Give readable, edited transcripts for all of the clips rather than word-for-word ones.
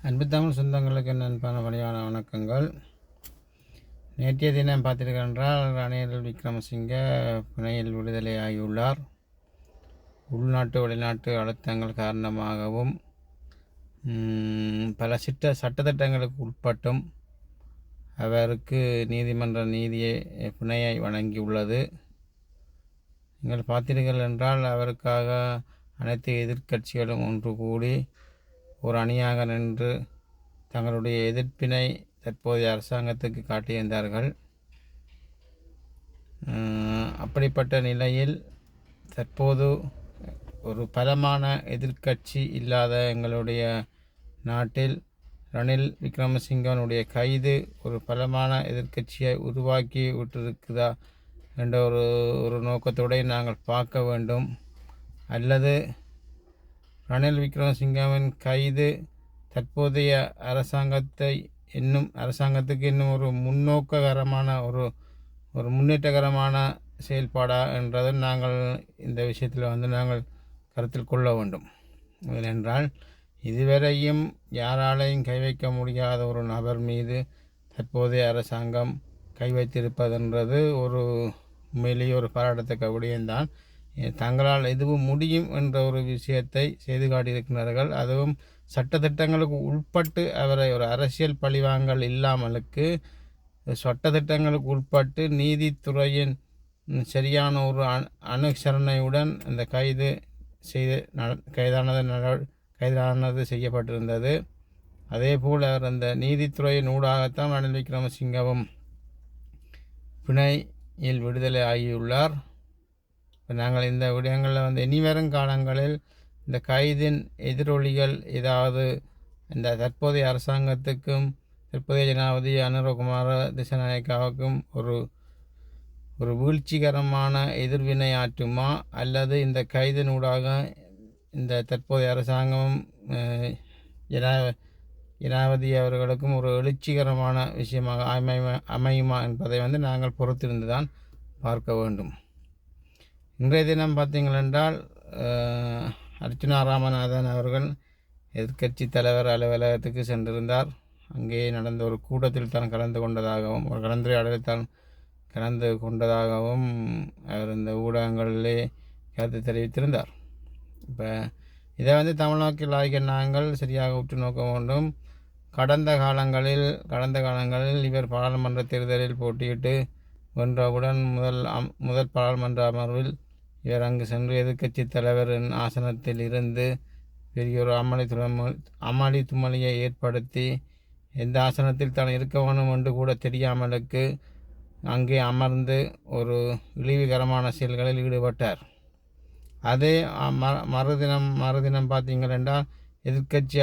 அன்பு தமிழ் சொந்தங்களுக்கு நண்பான பணியான வணக்கங்கள். நேற்றைய தினம் பார்த்தீர்கள் என்றால் ரணில் விக்ரமசிங்க பிணையில் விடுதலை ஆகியுள்ளார். உள்நாட்டு வெளிநாட்டு அழுத்தங்கள் காரணமாகவும் பல சட்டத்திட்டங்களுக்கு உட்பட்டும் அவருக்கு நீதிமன்ற நீதியை பிணையை வழங்கியுள்ளது. நீங்கள் பார்த்தீர்கள் என்றால் அவருக்காக அனைத்து எதிர்க்கட்சிகளும் ஒன்று கூடி ஒரு அணியாக நின்று தங்களுடைய எதிர்ப்பினை தற்போதைய அரசாங்கத்துக்கு காட்டியிருந்தார்கள். அப்படிப்பட்ட நிலையில் தற்போது ஒரு பலமான எதிர்க்கட்சி இல்லாத எங்களுடைய நாட்டில் ரணில் விக்ரமசிங்கனுடைய கைது ஒரு பலமான எதிர்க்கட்சியை உருவாக்கி விட்டிருக்குதா என்ற ஒரு நோக்கத்தோடு நாங்கள் பார்க்க வேண்டும். அல்லது ரணில் விக்ரமசிங்கவின் கைது தற்போதைய அரசாங்கத்துக்கு இன்னும் ஒரு முன்னோக்ககரமான ஒரு முன்னேற்றகரமான செயல்பாடா என்றதை நாங்கள் இந்த விஷயத்தில் நாங்கள் கருத்தில் கொள்ள வேண்டும். ஏனென்றால் இதுவரையும் யாராலையும் கை வைக்க முடியாத ஒரு நபர் மீது தற்போதைய அரசாங்கம் கை வைத்திருப்பதென்றது உண்மையிலேயே ஒரு பாராட்டத்தக்க விடயம்தான். தங்களால் எதுவும் முடியும் என்ற ஒரு விஷயத்தை செய்து காட்டியிருக்கிறார்கள். அதுவும் சட்டத்திட்டங்களுக்கு உட்பட்டு அவரை ஒரு அரசியல் பழிவாங்கல் இல்லாமலுக்கு சட்டத்திட்டங்களுக்கு உட்பட்டு நீதித்துறையின் சரியான ஒரு அனுசரணையுடன் அந்த கைதானது செய்யப்பட்டிருந்தது. அதே போல் அவர் அந்த நீதித்துறையின் ஊடாகத்தான் ரணில் விக்ரமசிங்கவும் பிணையில் விடுதலை ஆகியுள்ளார். இப்போ நாங்கள் இந்த விடயங்களில் இனிவரும் காலங்களில் இந்த கைதின் எதிரொலிகள் ஏதாவது இந்த தற்போதைய அரசாங்கத்துக்கும் தற்போதைய ஜனாதிபதி அனுரகுமார திசாநாயக்காவுக்கும் ஒரு வீழ்ச்சிகரமான எதிர்வினை ஆற்றுமா, அல்லது இந்த கைதினூடாக இந்த தற்போதைய அரசாங்கம் ஜனாதிபதி அவர்களுக்கும் ஒரு எழுச்சிகரமான விஷயமாக அமையுமா என்பதை நாங்கள் பொறுத்திருந்து தான் பார்க்க வேண்டும். இன்றைய தினம் பார்த்தீங்கள் என்றால் அர்ச்சுனா ராமநாதன் அவர்கள் எதிர்க்கட்சி தலைவர் அலுவலகத்துக்கு சென்றிருந்தார். அங்கே நடந்த ஒரு கூட்டத்தில் தான் கலந்து கொண்டதாகவும் ஒரு கலந்துரையாடலில் தான் கலந்து கொண்டதாகவும் அவர் இந்த ஊடகங்களிலே கருத்து தெரிவித்திருந்தார். இப்போ இதை தமிழ்நாட்டில் ஆகிய நாங்கள் சரியாக உற்று நோக்க வேண்டும். கடந்த காலங்களில் இவர் பாராளுமன்ற தேர்தலில் போட்டியிட்டு வென்றவுடன் முதல் பாராளுமன்ற அமர்வில் இவர் அங்கு சென்று எதிர்க்கட்சி தலைவரின் ஆசனத்தில் இருந்து பெரிய ஒரு அமளி தும்மலியை ஏற்படுத்தி எந்த ஆசனத்தில் தான் இருக்க வேணும் என்று கூட தெரியாமலுக்கு அங்கே அமர்ந்து ஒரு இழிவுகரமான செயல்களில் ஈடுபட்டார். அதே மறுதினம் பார்த்தீங்கள் என்றால் எதிர்க்கட்சி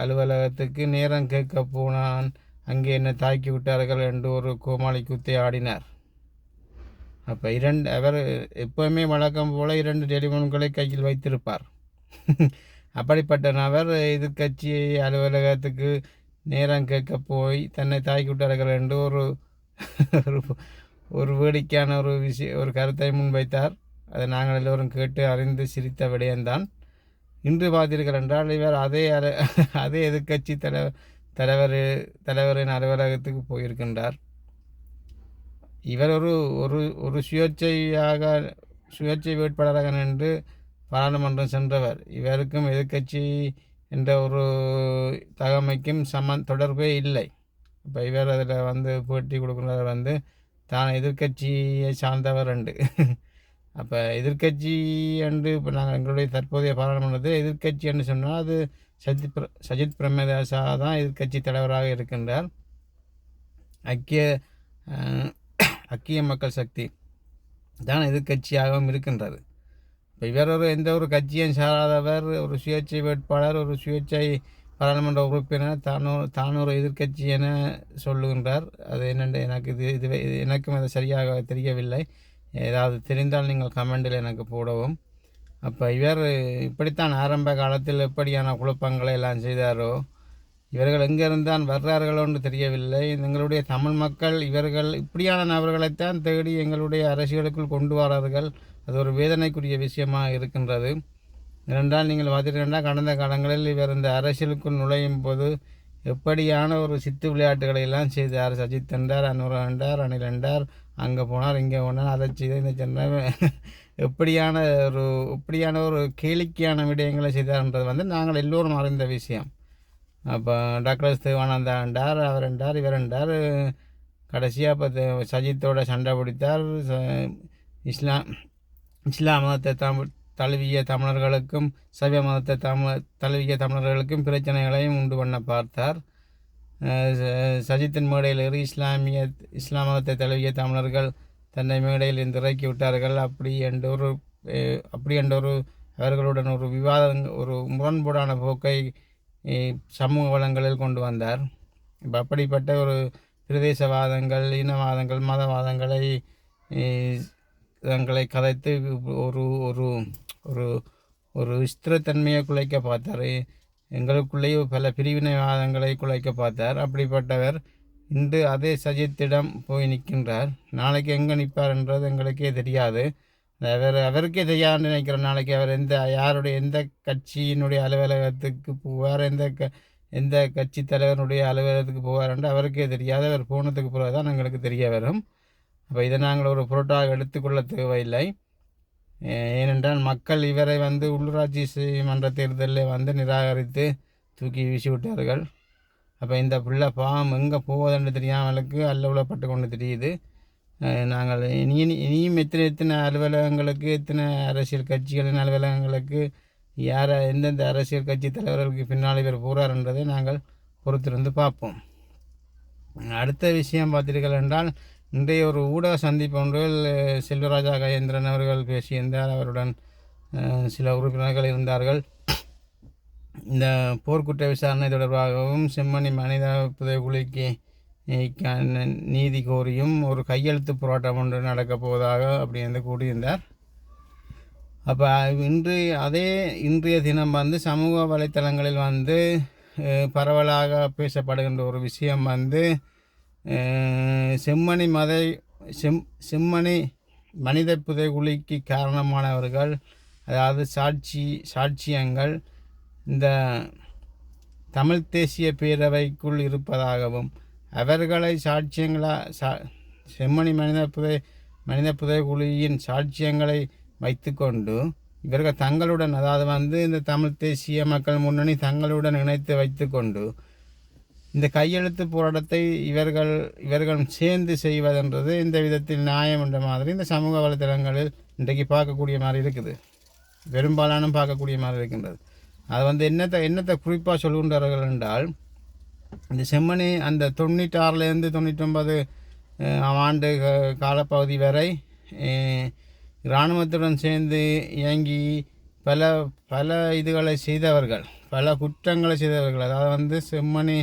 அலுவலகத்துக்கு நேரம் கேட்க போனான், அங்கே என்ன தாக்கி விட்டார்கள் என்று ஒரு கோமாளி கூத்தை ஆடினார். அப்போ அவர் எப்போவுமே வழக்கம் போல் 2 டெலிஃபோன்களை கையில் வைத்திருப்பார். அப்படிப்பட்ட நபர் எதிர்க்கட்சி அலுவலகத்துக்கு நேரம் கேட்க போய் தன்னை தாக்கி விட்டார்கள் என்று ஒரு வேடிக்கையான ஒரு கருத்தை முன்வைத்தார். அதை நாங்கள் எல்லோரும் கேட்டு அறிந்து சிரித்த விடயம்தான். இன்று பார்த்தீர்கள் என்றால் இவர் அதே எதிர்க்கட்சி தலைவரின் அலுவலகத்துக்கு போயிருக்கின்றார். இவர் ஒரு சுயேட்சை வேட்பாளராக நின்று பாராளுமன்றம் சென்றவர். இவருக்கும் எதிர்க்கட்சி என்ற ஒரு தகமைக்கும் தொடர்பே இல்லை. இப்போ இவர் அதில் போட்டி கொடுக்குறவர் தான் எதிர்க்கட்சியை சார்ந்தவர் உண்டு. அப்போ எதிர்க்கட்சி என்று இப்போ நாங்கள் எங்களுடைய தற்போதைய பாராளுமன்றத்தில் எதிர்க்கட்சி என்று சொன்னால் அது சஜித் பிரேமதாசா தான் எதிர்க்கட்சி தலைவராக இருக்கின்றார். ஐக்கிய மக்கள் சக்தி தான் எதிர்க்கட்சியாகவும் இருக்கின்றது. இப்போ இவர் எந்த ஒரு கட்சியும் சாராதவர், ஒரு சுயேட்சை வேட்பாளர், ஒரு சுயேட்சை பாராளுமன்ற உறுப்பினர், தான் ஒரு எதிர்க்கட்சி என சொல்லுகின்றார். அது என்னென்று எனக்கும் அது சரியாக தெரியவில்லை. ஏதாவது தெரிந்தால் நீங்கள் கமெண்டில் எனக்கு போடவும். அப்போ இவர் இப்படித்தான் ஆரம்ப காலத்தில் எப்படியான குழப்பங்களை எல்லாம் செய்தாரோ, இவர்கள் எங்கிருந்தான் வர்றார்களோ என்று தெரியவில்லை. எங்களுடைய தமிழ் மக்கள் இவர்கள் இப்படியான நபர்களைத்தான் தேடி எங்களுடைய அரசியலுக்குள் கொண்டு வரார்கள். அது ஒரு வேதனைக்குரிய விஷயமாக இருக்கின்றது. ஏனென்றால் நீங்கள் பார்த்தீங்கன்னா கடந்த காலங்களில் இவர் இந்த அரசியலுக்குள் நுழையும் போது எப்படியான ஒரு சித்து விளையாட்டுகளை எல்லாம் செய்தார். சஜித் என்றார், அனுரா என்றார், அனில் என்றார், அங்கே போனார், இங்கே போனார், அதை செய்த இந்த சொன்னார். எப்படியான ஒரு எப்படியான ஒரு கேளிக்கையான விடயங்களை செய்தார்ன்றது வந்து நாங்கள் எல்லோரும் அறிந்த விஷயம். அப்போ டாக்டர் தேவானந்தா என்றார், அவர் என்றார், இவர் என்றார். கடைசியாக இப்போ சஜித்தோட சண்டை பிடித்தார். இஸ்லாம் இஸ்லாம் மதத்தை தழுவிய தமிழர்களுக்கும் சைவ மதத்தை தழுவிய தமிழர்களுக்கும் பிரச்சனைகளையும் உண்டு பண்ண பார்த்தார். சஜித்தின் மேடையில் ஏறி இஸ்லாம் மதத்தை தழுவிய தமிழர்கள் தன்னை மேடையில் இருந்து இறக்கி விட்டார்கள். அப்படி என்ற ஒரு அவர்களுடன் ஒரு விவாதம், ஒரு முரண்பாடான போக்கை சமூக வளங்களில் கொண்டு வந்தார். இப்போ அப்படிப்பட்ட ஒரு பிரதேசவாதங்கள், இனவாதங்கள், மதவாதங்களை கதைத்து ஒரு ஒரு ஒரு ஒரு ஸ்திரத்தன்மையை குலைக்க பார்த்தார். எங்களுக்குள்ளேயே பல பிரிவினைவாதங்களை குலைக்க பார்த்தார். அப்படிப்பட்டவர் இன்று அதே சஜித்திடம் போய் நிற்கின்றார். நாளைக்கு எங்கே நிற்பார் என்றது எங்களுக்கே தெரியாது. அவருக்கே தெரியாதுன்னு நினைக்கிறேன். நாளைக்கு அவர் எந்த கட்சியினுடைய அலுவலகத்துக்கு போவார், எந்த கட்சி தலைவனுடைய அலுவலகத்துக்கு போவார் என்று அவருக்கே தெரியாது. அவர் போனதுக்கு பிறகு தான் எங்களுக்கு தெரிய வரும். அப்போ இதை நாங்கள் ஒரு பொருட்டாக எடுத்துக்கொள்ள தேவையில்லை. ஏனென்றால் மக்கள் இவரை உள்ளூராட்சி மன்ற தேர்தலில் நிராகரித்து தூக்கி வீசி விட்டார்கள். அப்போ இந்த பிள்ளை பாவம் எங்கே போவதென்று தெரியாமலுக்கு அல்லுலப்பட்டு கொண்டு தெரியுது. நாங்கள் இனியும் எத்தனை அலுவலகங்களுக்கு, எத்தனை அரசியல் கட்சிகளின் அலுவலகங்களுக்கு எந்தெந்த அரசியல் கட்சி தலைவர்களுக்கு பின்னால் இவர் போகிறார்ன்றதை நாங்கள் பொறுத்திருந்து பார்ப்போம். அடுத்த விஷயம் பார்த்தீர்கள் என்றால், இன்றைய ஒரு ஊடக சந்திப்பு ஒன்றில் செல்வராஜா கஜேந்திரன் அவர்கள் பேசியிருந்தார். அவருடன் சில உறுப்பினர்கள் இருந்தார்கள். இந்த போர்க்குற்ற விசாரணை தொடர்பாகவும் செம்மணி மனித புதைகுழிக்கு நீதி கோரியும் ஒரு கையெழுத்து போராட்டம் ஒன்று நடக்கப் போவதாக அப்படி கூறியிருந்தார். அப்போ இன்றைய தினம் சமூக வலைத்தளங்களில் பரவலாக பேசப்படுகின்ற ஒரு விஷயம் செம்மணி மனித புதைகுழிக்கு காரணமானவர்கள், அதாவது சாட்சியங்கள் இந்த தமிழ் தேசிய பேரவைக்குள் இருப்பதாகவும் அவர்களை செம்மணி மனித புதைகுழியின் சாட்சியங்களை வைத்துக்கொண்டு இவர்கள் தங்களுடன், அதாவது இந்த தமிழ் தேசிய மக்கள் முன்னணி தங்களுடன் இணைத்து வைத்துக்கொண்டு இந்த கையெழுத்து போராட்டத்தை இவர்கள் சேர்ந்து செய்வதென்றது இந்த விதத்தில் நியாயம் என்ற மாதிரி இந்த சமூக வலைத்தளங்களில் இன்றைக்கு பார்க்கக்கூடிய மாதிரி இருக்குது. பெரும்பாலான பார்க்கக்கூடிய மாதிரி இருக்கின்றது. அது என்னத்தை குறிப்பாக சொல்கின்றார்கள் என்றால், இந்த செம்மணி அந்த 96லேருந்து 99 ஆண்டு காலப்பகுதி வரை இராணுவத்துடன் சேர்ந்து இயங்கி பல இதுகளை செய்தவர்கள், பல குற்றங்களை செய்தவர்கள், அதாவது செம்மணி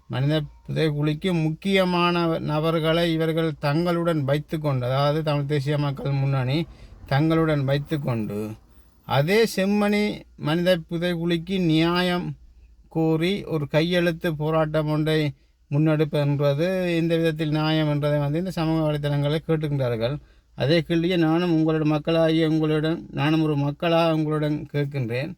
மனித புதைகுழிக்கு முக்கியமான நபர்களை இவர்கள் தங்களுடன் வைத்து கொண்டு, அதாவது தமிழ் தேசிய மக்கள் முன்னணி தங்களுடன் வைத்து கொண்டு அதே செம்மணி மனித புதைகுழிக்கு நியாயம் கோரி ஒரு கையெழுத்து போராட்டம் ஒன்றை முன்னெடுப்பது இந்த விதத்தில் நியாயம் என்றதை இந்த சமூக வலைத்தளங்களில் கேட்டுக்கின்றார்கள். அதே கேள்வியை நானும் நானும் ஒரு மக்களாக உங்களுடன் கேட்கின்றேன்.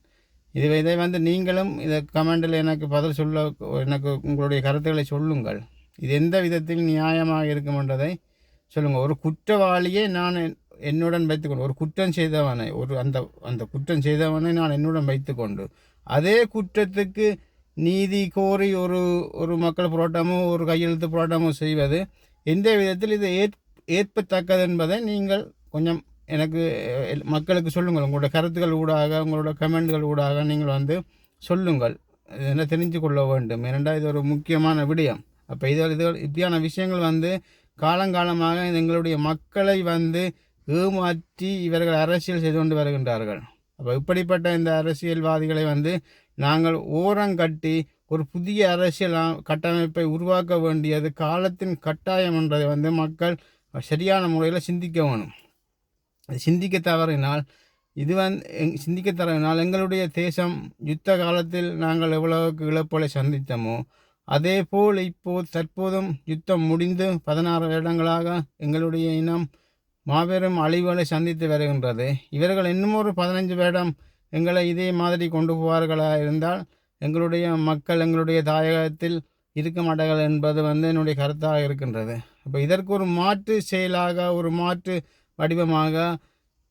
இதை நீங்களும் இதை கமெண்டில் எனக்கு பதில் சொல்ல, எனக்கு உங்களுடைய கருத்துக்களை சொல்லுங்கள். இது எந்த விதத்தில் நியாயமாக இருக்கும் என்றதை சொல்லுங்கள். ஒரு குற்றவாளியை நான் என்னுடன் வைத்துக்கொண்டு, ஒரு குற்றம் செய்தவனை அந்த குற்றம் செய்தவனை நான் என்னுடன் வைத்துக்கொண்டு அதே குற்றத்துக்கு நீதி கோரி ஒரு மக்கள் போராட்டமோ ஒரு கையெழுத்து போராட்டமோ செய்வது எந்த விதத்தில் இது ஏற்பத்தக்கது என்பதை நீங்கள் கொஞ்சம் எனக்கு மக்களுக்கு சொல்லுங்கள். உங்களோட கருத்துக்கள் ஊடாக, உங்களோட கமெண்ட்கள் ஊடாக நீங்கள் சொல்லுங்கள். என்ன தெரிஞ்சு கொள்ள வேண்டும். ஏனென்றால் இது ஒரு முக்கியமான விடயம். அப்போ இப்படியான விஷயங்கள் காலங்காலமாக எங்களுடைய மக்களை ஏமாற்றி இவர்கள் அரசியல் செய்து கொண்டு வருகின்றார்கள். அப்போ இப்படிப்பட்ட இந்த அரசியல்வாதிகளை நாங்கள் ஓரங்கட்டி ஒரு புதிய அரசியல் கட்டமைப்பை உருவாக்க வேண்டியது காலத்தின் கட்டாயம் என்றதை மக்கள் சரியான முறையில் சிந்திக்க வேணும். சிந்திக்க தவறினால் எங்களுடைய தேசம் யுத்த காலத்தில் நாங்கள் எவ்வளவுக்கு இழப்புகளை சந்தித்தோமோ அதே போல் தற்போதும் யுத்தம் முடிந்து 16 வருடங்களாக எங்களுடைய இனம் மாபெரும் அழிவுகளை சந்தித்து வருகின்றது. இவர்கள் இன்னும் ஒரு 15 வருடம் எங்களை இதே மாதிரி கொண்டு போவார்களா இருந்தால் எங்களுடைய மக்கள் எங்களுடைய தாயகத்தில் இருக்க மாட்டார்கள் என்பது வந்து என்னுடைய கருத்தாக இருக்கின்றது. அப்போ இதற்கு ஒரு மாற்று செயலாக, ஒரு மாற்று வடிவமாக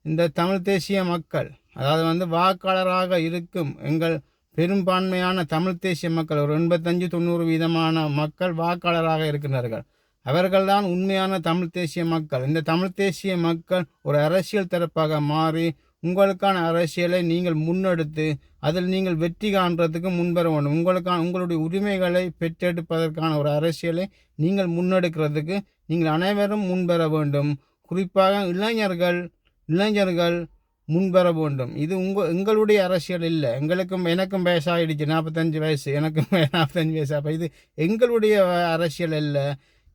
இந்த தமிழ் தேசிய மக்கள், அதாவது வந்து வாக்காளராக இருக்கும் எங்கள் பெரும்பான்மையான தமிழ் தேசிய மக்கள், ஒரு 85-90% மக்கள் வாக்காளராக இருக்கின்றார்கள். அவர்கள்தான் உண்மையான தமிழ் தேசிய மக்கள். இந்த தமிழ் தேசிய மக்கள் ஒரு அரசியல் தரப்பாக மாறி உங்களுக்கான அரசியலை நீங்கள் முன்னெடுத்து அதில் நீங்கள் வெற்றி காண்றதுக்கு முன்வர வேண்டும். உங்களுடைய உரிமைகளை பெற்றெடுப்பதற்கான ஒரு அரசியலை நீங்கள் முன்னெடுக்கிறதுக்கு நீங்கள் அனைவரும் முன்வர வேண்டும். குறிப்பாக இளைஞர்கள் முன்வர வேண்டும். இது எங்களுடைய அரசியல் இல்லை. எனக்கும் வயசாகிடுச்சு, 45 வயசு, எனக்கும் 45 வயசு. அப்போ இது எங்களுடைய அரசியல் இல்லை,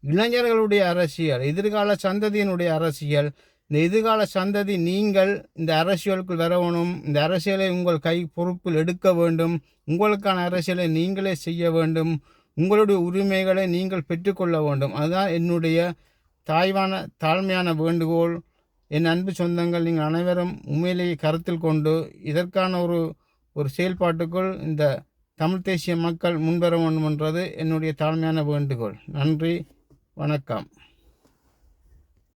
இளைஞர்களுடைய அரசியல், எதிர்கால சந்ததியினுடைய அரசியல். இந்த எதிர்கால சந்ததி நீங்கள் இந்த அரசியலுக்குள் வரணும். இந்த அரசியலை உங்கள் கை பொறுப்பில் எடுக்க வேண்டும். உங்களுக்கான அரசியலை நீங்களே செய்ய வேண்டும். உங்களுடைய உரிமைகளை நீங்கள் பெற்றுக்கொள்ள வேண்டும். அதுதான் என்னுடைய தாழ்மையான வேண்டுகோள். என் அன்பு சொந்தங்கள், நீங்கள் அனைவரும் உண்மையிலேயே கருத்தில் கொண்டு இதற்கான ஒரு செயல்பாட்டுக்குள் இந்த தமிழ் தேசிய மக்கள் முன்வர வேண்டும் என்றது என்னுடைய தாழ்மையான வேண்டுகோள். நன்றி, வணக்கம்.